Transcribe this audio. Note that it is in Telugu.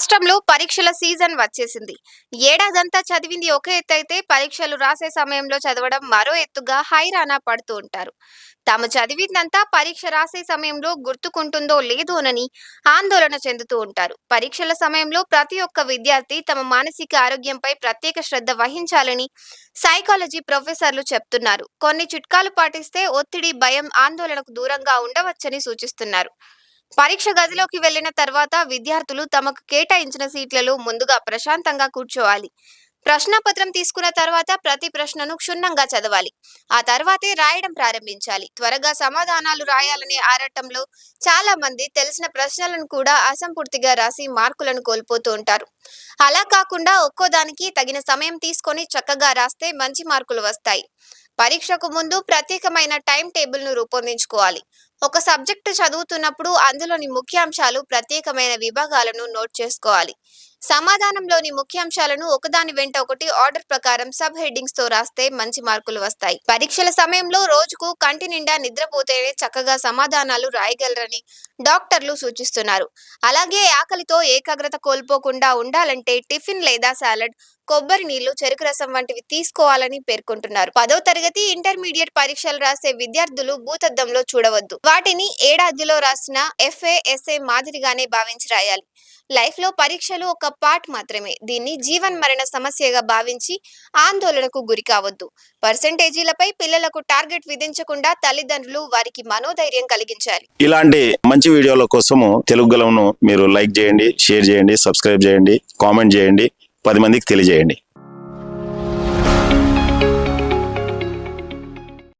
రాష్ట్రంలో పరీక్షల సీజన్ వచ్చేసింది. ఏడాదంతా చదివింది ఒక ఎత్తైతే పరీక్షలు రాసే సమయంలో చదవడం మరో ఎత్తుగా హైరానా పడుతూ ఉంటారు. తాము చదివిందంతా పరీక్ష రాసే సమయంలో గుర్తుకుంటుందో లేదోనని ఆందోళన చెందుతూ ఉంటారు. పరీక్షల సమయంలో ప్రతి ఒక్క విద్యార్థి తమ మానసిక ఆరోగ్యంపై ప్రత్యేక శ్రద్ధ వహించాలని సైకాలజీ ప్రొఫెసర్లు చెప్తున్నారు. కొన్ని చిట్కాలు పాటిస్తే ఒత్తిడి, భయం, ఆందోళనకు దూరంగా ఉండవచ్చని సూచిస్తున్నారు. పరీక్ష గదిలోకి వెళ్లిన తర్వాత విద్యార్థులు తమకు కేటాయించిన సీట్లలో ముందుగా ప్రశాంతంగా కూర్చోవాలి. ప్రశ్నపత్రం తీసుకున్న తర్వాత ప్రతి ప్రశ్నను క్షుణ్ణంగా చదవాలి. ఆ తర్వాతే రాయడం ప్రారంభించాలి. త్వరగా సమాధానాలు రాయాలనే ఆరాటంలో చాలా మంది తెలిసిన ప్రశ్నలను కూడా అసంపూర్తిగా రాసి మార్కులను కోల్పోతూ ఉంటారు. అలా కాకుండా ఒక్కోదానికి తగిన సమయం తీసుకొని చక్కగా రాస్తే మంచి మార్కులు వస్తాయి. పరీక్షకు ముందు ప్రత్యేకమైన టైం టేబుల్ను రూపొందించుకోవాలి. ఒక సబ్జెక్టు చదువుతున్నప్పుడు అందులోని ముఖ్యాంశాలు ప్రత్యేకమైన విభాగాలను నోట్ చేసుకోవాలి. సమాధానంలోని ముఖ్యాంశాలను ఒకదాని వెంట ఒకటి ఆర్డర్ ప్రకారం సబ్ హెడ్డింగ్స్ తో రాస్తే మంచి మార్కులు వస్తాయి. పరీక్షల సమయంలో రోజుకు కంటి నిండా నిద్రపోతేనే చక్కగా సమాధానాలు రాయగలరని డాక్టర్లు సూచిస్తున్నారు. అలాగే ఆకలితో ఏకాగ్రత కోల్పోకుండా ఉండాలంటే టిఫిన్ లేదా సాలడ్, కొబ్బరి నీళ్లు, చెరుకు రసం వంటివి తీసుకోవాలని పేర్కొంటున్నారు. 10వ తరగతి, ఇంటర్మీడియట్ పరీక్షలు రాసే విద్యార్థులు భూతద్దంలో చూడవద్దు. వాటిని ఏడాదిలో రాసిన ఎఫ్ఏ, ఎస్ఏ మాదిరిగానే భావించి రాయాలి. లైఫ్ లో పరీక్షలు ఒక పార్ట్ మాత్రమే. దీన్ని జీవన్ మరణ సమస్యగా భావించి ఆందోళనకు గురి కావద్దు. పర్సెంటేజీలపై పిల్లలకు టార్గెట్ విధించకుండా తల్లిదండ్రులు వారికి మనోధైర్యం కలిగించాలి. ఇలాంటి మంచి వీడియోల కోసము తెలుగు గలమును మీరు లైక్ చేయండి, షేర్ చేయండి, సబ్స్క్రైబ్ చేయండి, కామెంట్ చేయండి, 10 మందికి తెలియజేయండి.